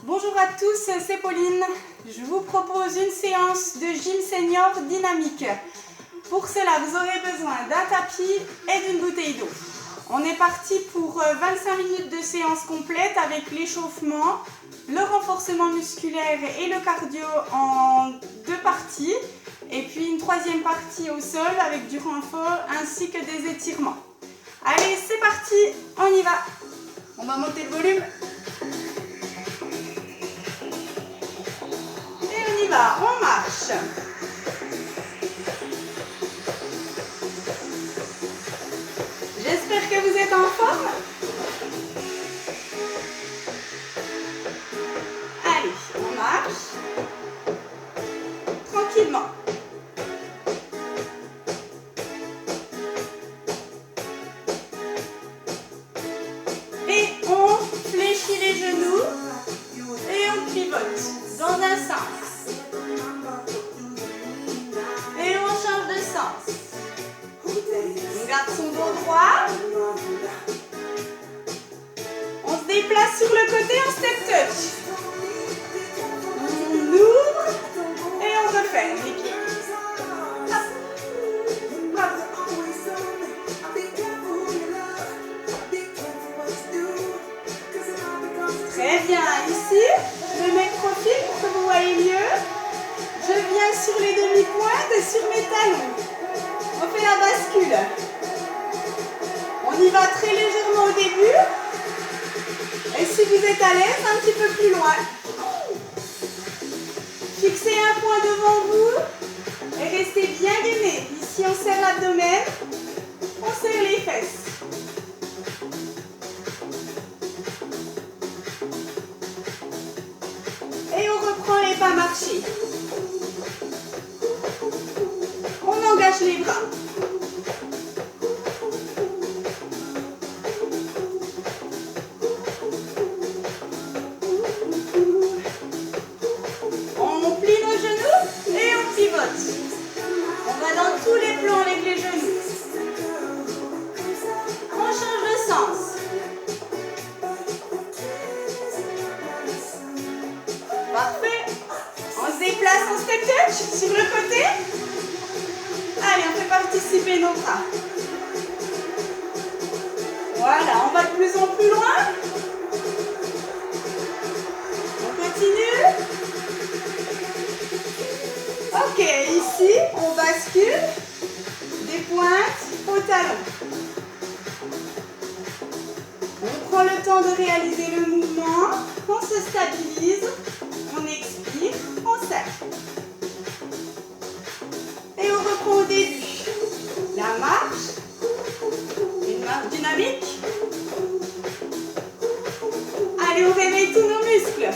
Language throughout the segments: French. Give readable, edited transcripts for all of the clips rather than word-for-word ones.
Bonjour à tous, c'est Pauline. Je vous propose une séance de gym senior dynamique. Pour cela, vous aurez besoin d'un tapis et d'une bouteille d'eau. On est parti pour 25 minutes de séance complète avec l'échauffement, le renforcement musculaire et le cardio en deux parties. Et puis une troisième partie au sol avec du renfort ainsi que des étirements. Allez, c'est parti, on y va. On va monter le volume. Et on y va, on marche. J'espère que vous êtes en forme. Allez, on marche. Tranquillement. Et on fléchit les genoux et on pivote dans un sens. Et on change de sens. On garde son dos droit. On se déplace sur le côté en step touch. On ouvre et on referme les pieds. Hop. Hop. Très bien, ici, je mets le profil pour que vous voyez mieux. Je viens sur les demi-pointes et sur mes talons. On fait la bascule. On y va très légèrement au début. Et si vous êtes à l'aise, un petit peu plus loin. Fixez un point devant vous et restez bien gainé. Ici, on serre l'abdomen, on serre les fesses. Et on reprend les pas marchés. On engage les bras. On plie nos genoux et on pivote. On va dans tous les plans avec les genoux. On change de sens. Parfait. On se déplace en step touch sur le côté. Allez, on fait participer nos bras. Voilà, on va de plus en plus loin. On continue. Ok, ici, on bascule des pointes au talon. On prend le temps de réaliser le mouvement. On se stabilise. On expire, on serre. Et on reprend au début. La marche. Une marche dynamique. Allez, on réveille tous nos muscles.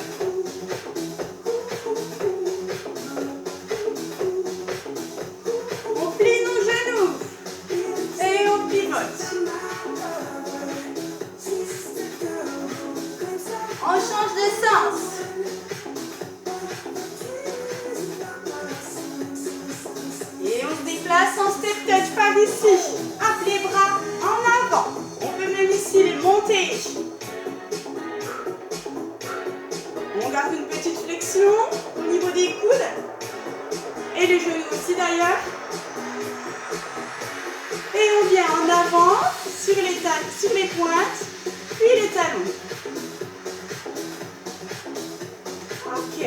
On plie nos genoux. Et on pivote. On change de sens. Place en step touch par ici. Hop, les bras en avant. On peut même ici les monter. On garde une petite flexion au niveau des coudes. Et les genoux aussi d'ailleurs. Et on vient en avant sur les pointes, puis les talons. Ok.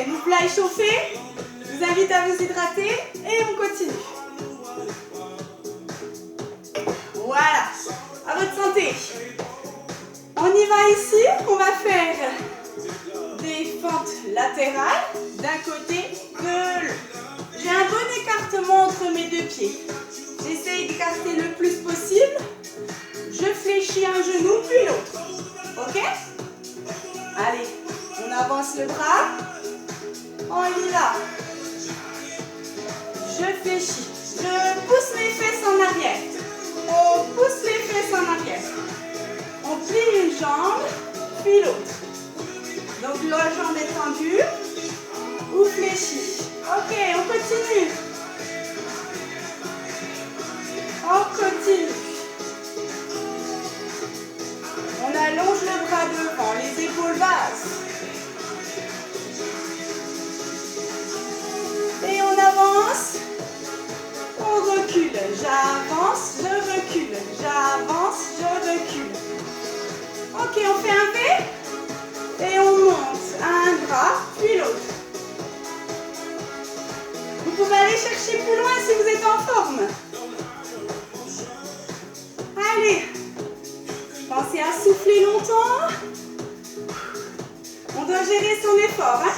Nous voilà échauffé. Je vous invite à vous hydrater et on continue. Voilà, à votre santé. On y va ici, on va faire des fentes latérales d'un côté, de l'autre. J'ai un bon écartement entre mes deux pieds. J'essaye d'écarter le plus possible. Je fléchis un genou puis l'autre. Ok? Allez, on avance le bras. On y va. Je fléchis. Je pousse mes fesses en arrière. On pousse les fesses en arrière. On plie une jambe, puis l'autre. Donc la jambe est tendue ou fléchie. Ok, on continue. chercher plus loin si vous êtes en forme. Allez. Pensez à souffler longtemps. On doit gérer son effort, hein?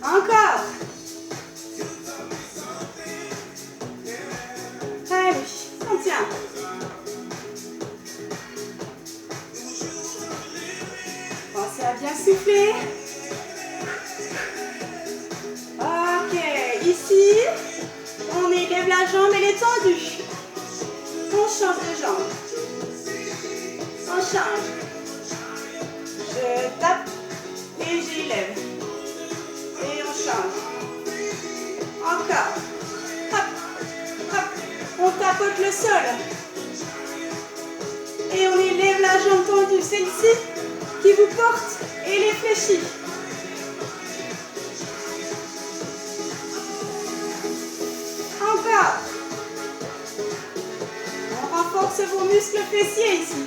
Encore. Allez, on tient. Pensez à bien souffler. Ok, ici, on élève la jambe, elle est tendue. On change de jambe. On change. Je tape et j'élève. Et on change. Encore. Hop, hop. On tapote le sol. Et on élève la jambe tendue. Celle-ci qui vous porte et les fléchit. Encore. On renforce vos muscles fessiers ici.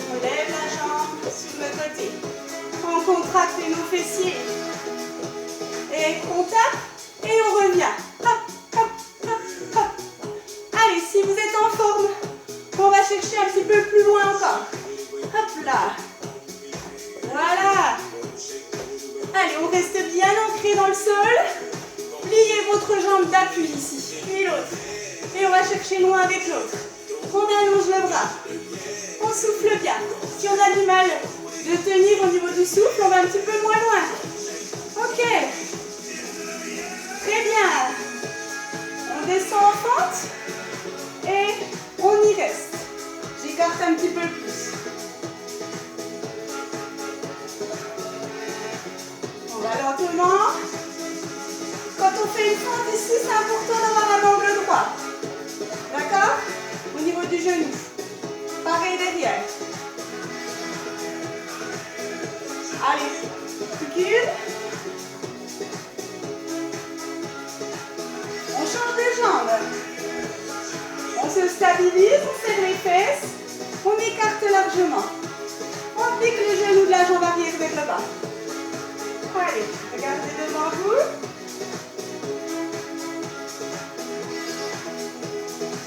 On lève la jambe sur le côté. On contracte nos fessiers. Et on tape et on revient. Hop, hop, hop, hop. Allez, si vous êtes en forme, on va chercher un petit peu plus loin encore. Hop là. Voilà. Allez, on reste bien ancré dans le sol. Pliez votre jambe d'appui ici. Et l'autre. Et on va chercher loin avec l'autre. On allonge le bras. On souffle bien. Si on a du mal de tenir au niveau du souffle, on va un petit peu moins loin. Ok. Très bien. On descend en fente. Et on y reste. J'écarte un petit peu plus. On va lentement. Quand on fait une fente ici, c'est important d'avoir un angle droit. D'accord? Au niveau du genou. Pareil derrière. Allez, recule. On change de jambe. On se stabilise, on serre les fesses. On écarte largement. On pique le genou de la jambe arrière vers le bas. Allez, regardez devant vous.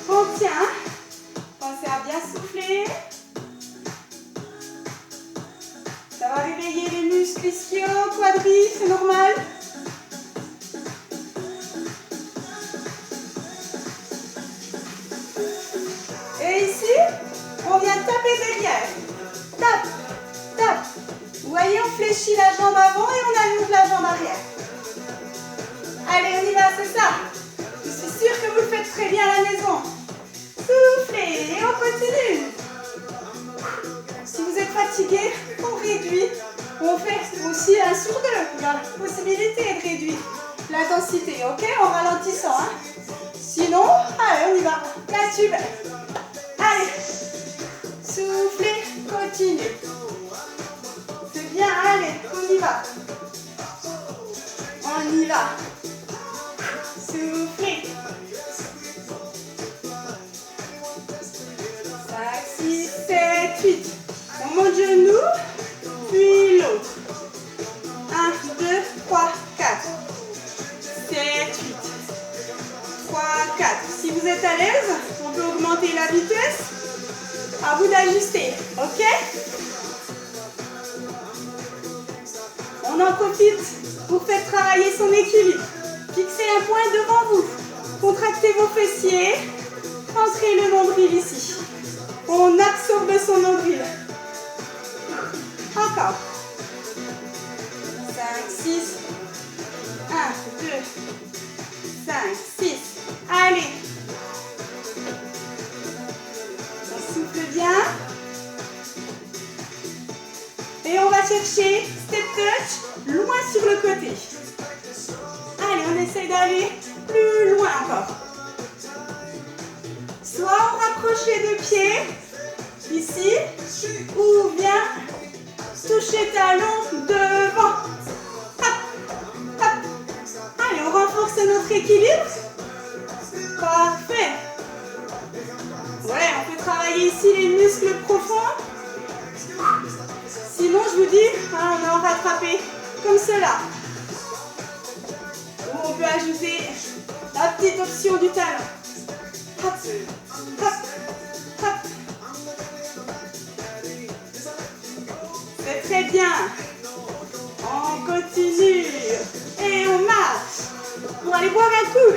On tient. Pensez à bien souffler. Ça va réveiller les muscles ischiaux, quadris, c'est normal. Et ici, on vient taper derrière. Tape, tape. Vous voyez, on fléchit la jambe avant et on allonge la jambe arrière. Allez, on y va, c'est ça. Je suis sûre que vous le faites très bien à la maison. Soufflez et on continue. Si vous êtes fatigué, on réduit. On fait aussi un sur deux. Il y a la possibilité de réduire l'intensité, ok? En ralentissant. Hein? Sinon, allez, on y va. La tube. Allez. Soufflez, continuez. C'est bien, allez, on y va. On y va. Soufflez. 5, 6, 7, 8. On monte genou, puis l'autre. 1, 2, 3, 4. 7, 8. 3, 4. Si vous êtes à l'aise, on peut augmenter la vitesse. À vous d'ajuster, ok? On en profite pour faire travailler son équilibre. Fixez un point devant vous. Contractez vos fessiers. Entrez le nombril ici. On absorbe son nombril. Encore. 5, 6. 1, 2, 5, 6. Allez. On souffle bien. Et on va chercher step touch loin sur le côté. Allez, on essaye d'aller plus loin encore. Soit on rapproche les deux pieds, ici, ou bien toucher talon devant. Hop, hop. Allez, on renforce notre équilibre. Parfait. Ouais, on peut travailler ici les muscles profonds dit, hein, on a rattrapé comme cela. Ou on peut ajouter la petite option du talon. Hop, hop, hop. C'est très bien. On continue. Et on marche. Pour aller boire un coup.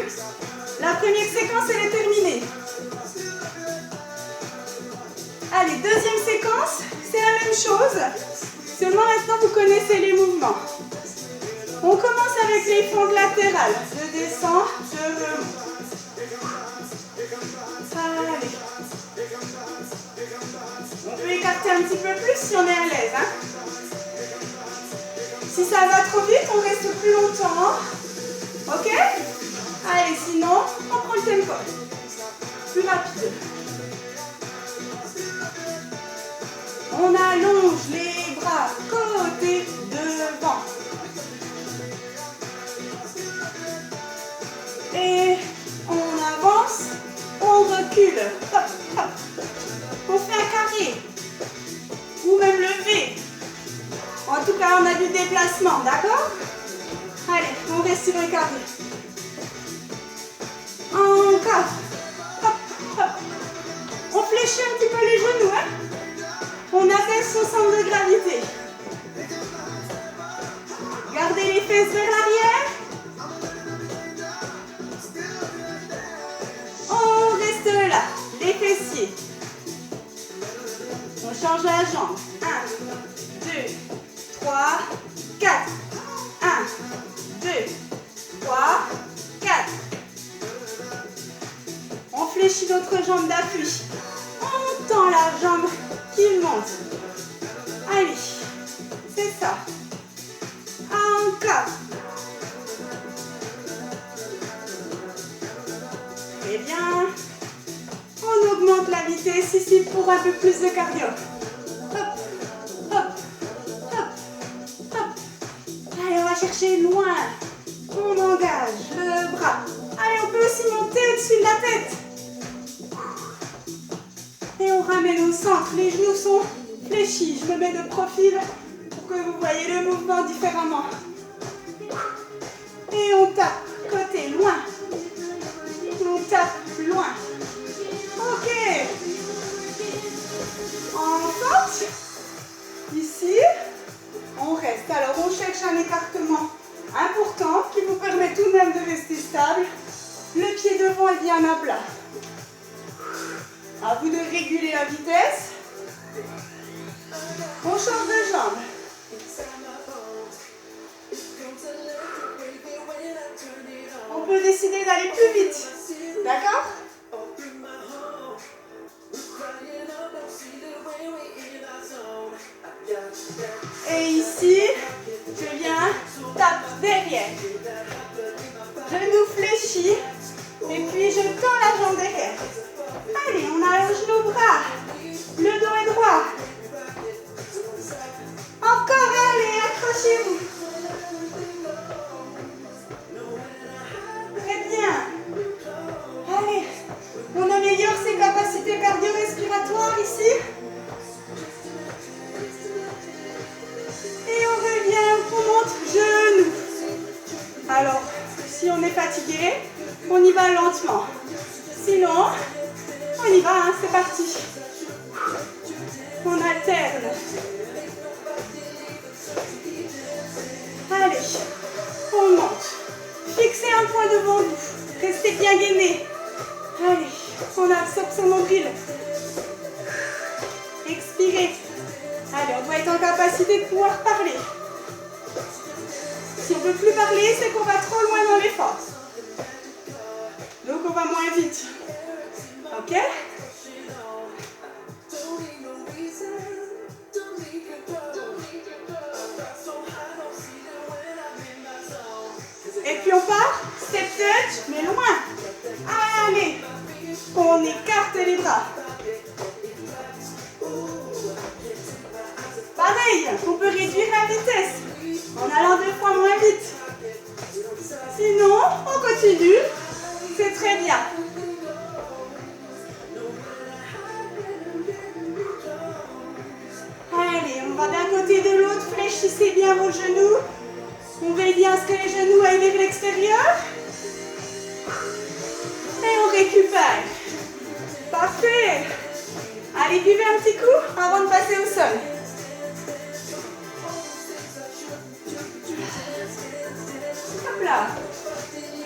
La première séquence, elle est terminée. Allez, deuxième séquence, c'est la même chose. Seulement maintenant, vous connaissez les mouvements. On commence avec les fentes latérales. Je descends, je remonte. Allez. On peut écarter un petit peu plus si on est à l'aise. Hein? Si ça va trop vite, on reste plus longtemps. Ok? Allez, sinon, on prend le tempo. Plus rapide. On allonge les bras côté devant. Et on avance, on recule. Hop, hop. On fait un carré. Ou même le V. En tout cas, on a du déplacement, d'accord? Allez, on reste sur le carré. Encore. Hop, hop. On fléchit un petit peu les genoux, hein? On abaisse son centre de gravité. Gardez les fesses vers l'arrière. On reste là, les fessiers. On change la jambe. 1, 2, 3, 4. 1, 2, 3, 4. On fléchit notre jambe d'appui. On tend la jambe qui monte. Allez, c'est ça. Encore. Très bien. On augmente la vitesse ici pour un peu plus de cardio. Hop, hop, hop, hop. Allez, on va chercher loin. On engage le bras. Allez, on peut aussi monter au-dessus de la tête. Et on ramène au centre. Les genoux sont fléchis. Je me mets de profil pour que vous voyez le mouvement différemment. Et on tape côté loin. On tape loin. Ok. En force. Ici, on reste. Alors, on cherche un écartement important qui vous permet tout de même de rester stable. Le pied devant est bien à plat. À vous de réguler la vitesse. On change de jambe. On peut décider d'aller plus vite. D'accord? Et ici, je viens, tape derrière. Genou fléchi. Et puis je tends la jambe derrière. Allez, on allonge nos bras. Le dos est droit. Encore, allez, accrochez-vous. Très bien. Allez, on améliore ses capacités cardio-respiratoires ici. Et on revient, on monte genou. Alors, si on est fatigué, on y va lentement. Sinon, on y va, hein, c'est parti. On alterne. Allez, on monte. Fixez un point devant vous. Restez bien gainé. Allez, on absorbe son nombril. Expirez. Allez, on doit être en capacité de pouvoir parler. Si on ne peut plus parler, c'est qu'on va trop loin dans l'effort. Donc on va moins vite. Ok? Et puis on part, step touch, mais loin. Allez, on écarte les bras. Pareil, on peut réduire la vitesse en allant 2 fois moins vite. Sinon, on continue. C'est très bien. Allez, on va d'un côté de l'autre fléchissez bien vos genoux. On veille bien à ce que les genoux aillent vers l'extérieur. Et on récupère. Parfait. Allez, buvez un petit coup avant de passer au sol. Hop là.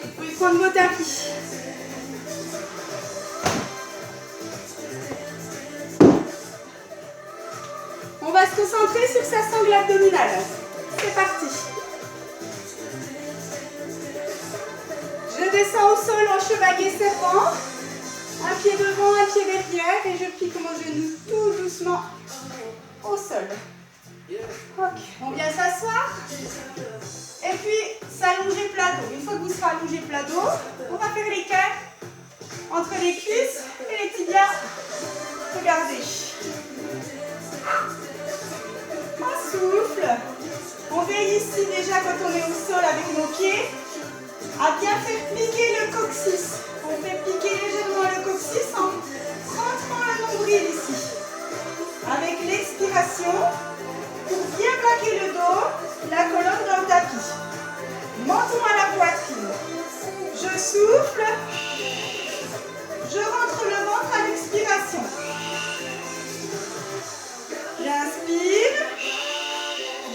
Vous pouvez prendre vos tapis. On va se concentrer sur sa sangle abdominale. C'est parti. Je descends au sol en chevalier serpent. Un pied devant, un pied derrière. Et je pique mon genou tout doucement au sol. Ok, on vient s'asseoir. Et puis s'allonger plat dos. Une fois que vous serez allongé plat dos, on va faire l'écart entre les cuisses et les tibias. Regardez. On souffle. On veille ici déjà quand on est au sol avec nos pieds à bien faire piquer le coccyx. On fait piquer légèrement le coccyx en rentrant le nombril ici. Avec l'expiration, pour bien plaquer le dos, la colonne dans le tapis. Menton à la poitrine. Je souffle. Je rentre le ventre à l'expiration. J'inspire.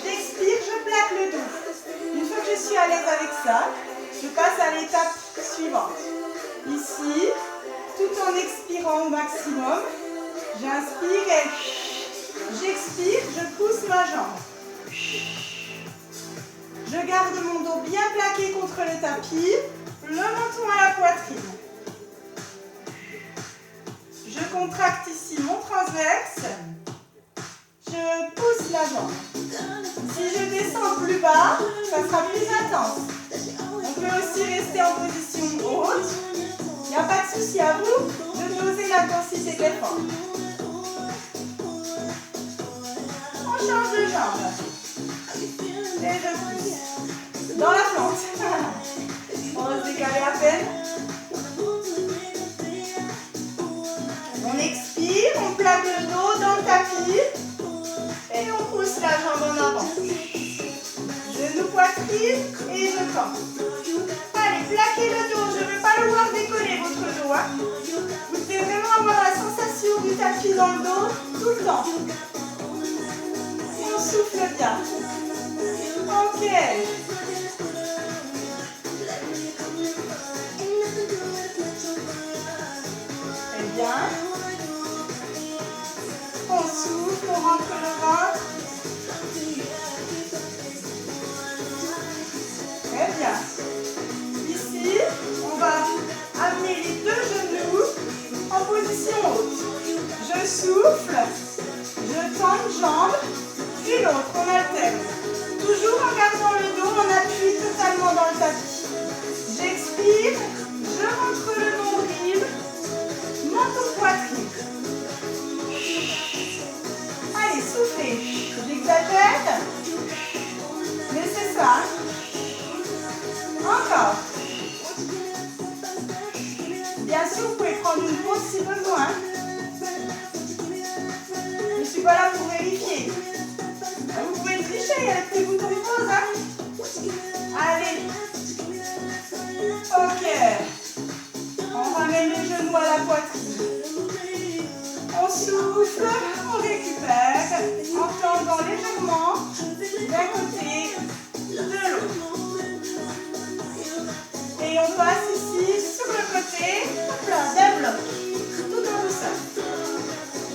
J'expire, je plaque le dos. Une fois que je suis à l'aise avec ça, je passe à l'étape suivante. Ici, tout en expirant au maximum, j'inspire et j'expire, je pousse ma jambe. Je garde mon dos bien plaqué contre le tapis, le menton à la poitrine. Je contracte ici mon transverse. Je pousse la jambe. Si je descends plus bas, ça sera plus intense. On peut aussi rester en position haute. Il n'y a pas de souci à vous de doser l'intensité de l'effort. On change de jambe. Et je pousse. Dans la plante. On va se décaler à peine. On expire, on plaque le dos dans le tapis. Et on pousse la jambe en avant. Genou, poitrine et je tends. Allez, plaquez le dos. Je ne veux pas le voir décoller votre dos. Hein. Vous devez vraiment avoir la sensation du tapis dans le dos tout le temps. Et on souffle bien. Ok. Très bien. On souffle, on rentre le ventre. Très bien. Ici, on va amener les deux genoux en position haute. Je souffle, je tends une jambe, puis l'autre, on alterne. Toujours en gardant le dos, on appuie totalement dans le tapis. J'expire, je rentre le nombril, menton poitrine. Allez, soufflez. J'exagère, mais c'est ça. Encore. Bien sûr, vous pouvez prendre une pause si besoin. Je ne suis pas là pour vérifier. Vous pouvez tricher, il y a le petit bouton pause. Hein. Allez. Ok. On ramène les genoux à la poitrine. On souffle, on récupère, en tendant légèrement d'un côté, de l'autre. Et on passe ici sur le côté, hop là, d'un bloc, tout en douceur.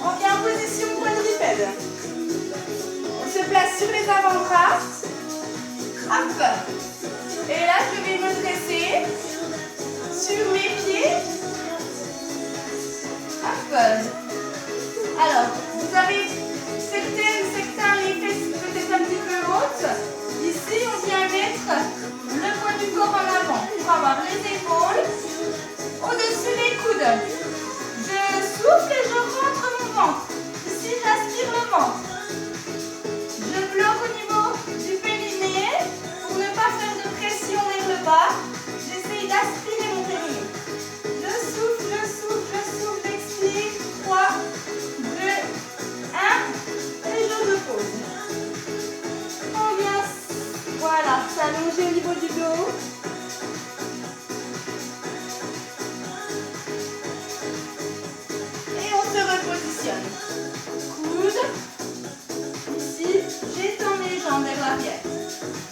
On vient en position quadrupède. On se place sur les avant-bras. Hop. Et là, je vais me dresser sur mes pieds. Hop. Alors, vous avez certains les fesses peut-être un petit peu hautes. Ici, on vient mettre le poids du corps en avant pour avoir les épaules au-dessus des coudes. Je souffle et je rentre mon ventre. Ici, j'aspire le ventre. Je bloque au niveau du périnée pour ne pas faire de pression vers le bas. J'essaye d'aspirer mon périnée. Je souffle, expire. 3, 2, 1. au niveau du dos. Et on se repositionne. Coude. Ici, j'étends mes jambes vers l'arrière.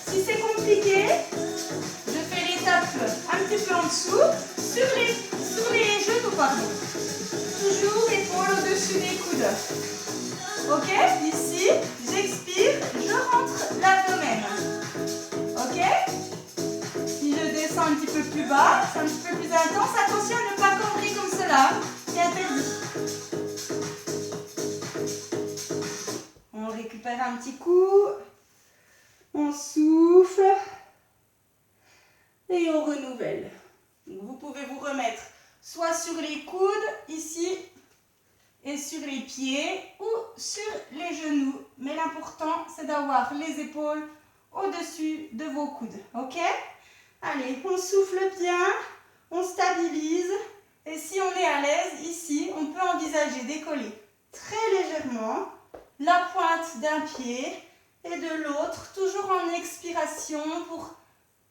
Si c'est compliqué, je fais l'étape un petit peu en dessous, sur les genoux, pardon. Toujours épaule au-dessus des coudes. Ok? Ici, j'expire, je rentre l'abdomen. Ok? Si je descends un petit peu plus bas, c'est un petit peu plus intense. Attention à ne pas cambrer comme cela. C'est interdit. On récupère un petit coup. On souffle. Et on renouvelle. Donc vous pouvez vous remettre soit sur les coudes, ici, et sur les pieds, ou sur les genoux. Mais l'important, c'est d'avoir les épaules au-dessus de vos coudes. Ok? Allez, on souffle bien, on stabilise. Et si on est à l'aise, ici, on peut envisager d'écoller très légèrement la pointe d'un pied et de l'autre, toujours en expiration pour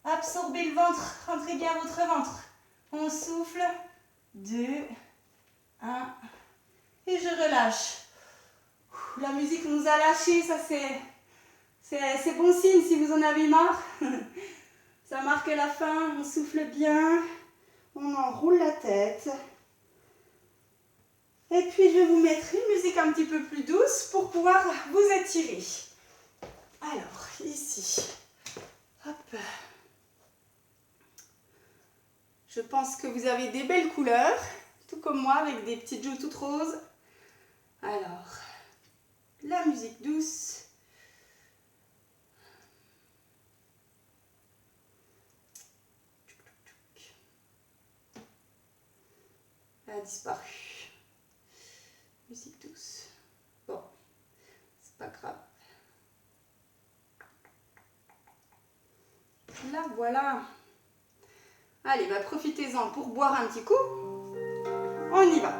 absorber le ventre, rentrez bien votre ventre. On souffle, 2, 1, et je relâche. La musique nous a lâchés, ça c'est bon signe si vous en avez marre. Ça marque la fin, on souffle bien, on enroule la tête. Et puis je vais vous mettre une musique un petit peu plus douce pour pouvoir vous étirer. Alors, ici, hop. Je pense que vous avez des belles couleurs, tout comme moi, avec des petites joues toutes roses. Alors, la musique douce. Elle a disparu. Musique douce. Bon, c'est pas grave. Là, voilà. Allez, bah, profitez-en pour boire un petit coup. On y va.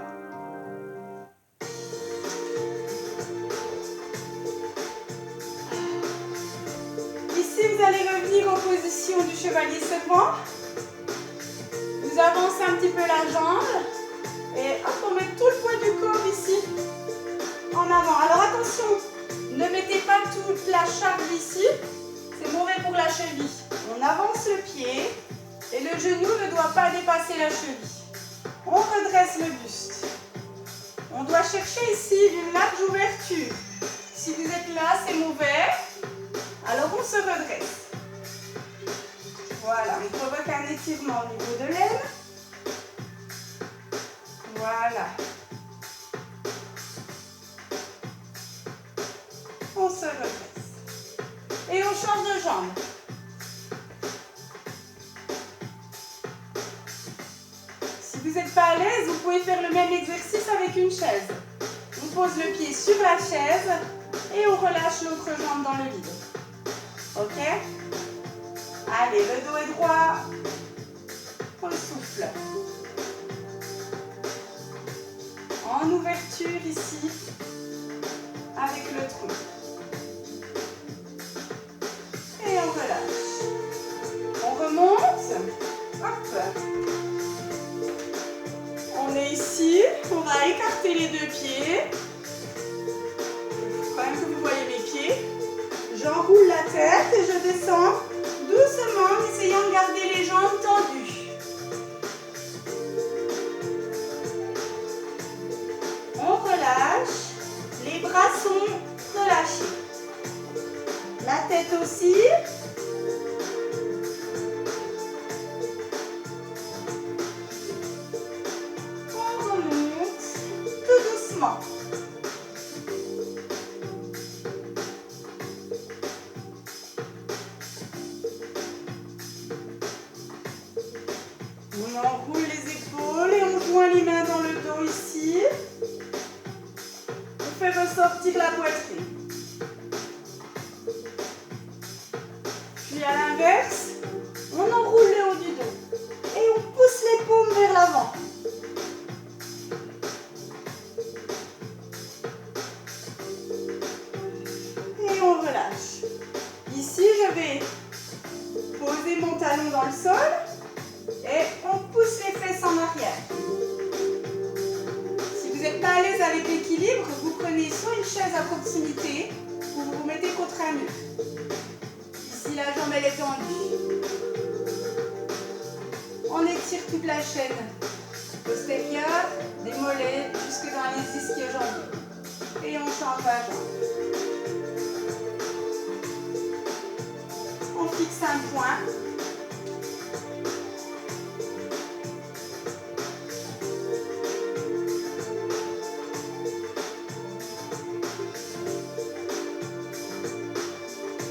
Ici, vous allez revenir en position du chevalier serpent. Vous avancez un petit peu la jambe. Et hop, on met tout le poids du corps ici en avant. Alors attention, ne mettez pas toute la charge ici. C'est mauvais pour la cheville. On avance le pied et le genou ne doit pas dépasser la cheville. On redresse le buste. On doit chercher ici une large ouverture. Si vous êtes là, c'est mauvais. Alors on se redresse. Voilà, on provoque un étirement au niveau de l'aine. Voilà. On se redresse. Et on change de jambe. Si vous n'êtes pas à l'aise, vous pouvez faire le même exercice avec une chaise. On pose le pied sur la chaise et on relâche l'autre jambe dans le vide. Ok? Allez, le dos est droit. On souffle. En ouverture ici, avec le tronc. Et on relâche. On remonte. Hop. On est ici. On va écarter les deux pieds. Il faut quand même que vous voyez mes pieds. J'enroule la tête et je descends doucement en essayant de garder les jambes tendues. On relâche. Les bras sont relâchés. La tête aussi. On remonte tout doucement. On enroule les épaules et on joint les mains dans le dos ici. On fait ressortir la poitrine. Puis à l'inverse, on enroule le haut du dos. Et on pousse les paumes vers l'avant. Et on relâche. Ici, je vais poser mon talon dans le sol et on pousse les fesses en arrière. Si vous n'êtes pas à l'aise avec l'équilibre, vous prenez soit une chaise à proximité ou vous vous mettez contre un mur. Ici, la jambe elle est tendue. On étire toute la chaîne postérieure, des mollets jusque dans les ischio-jambiers. Et on change à droite. On fixe un point.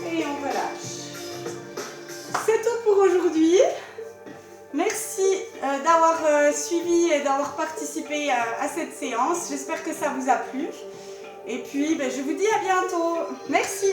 Et on relâche. C'est tout pour aujourd'hui. Merci d'avoir suivi et d'avoir participé à cette séance. J'espère que ça vous a plu. Et puis, je vous dis à bientôt. Merci.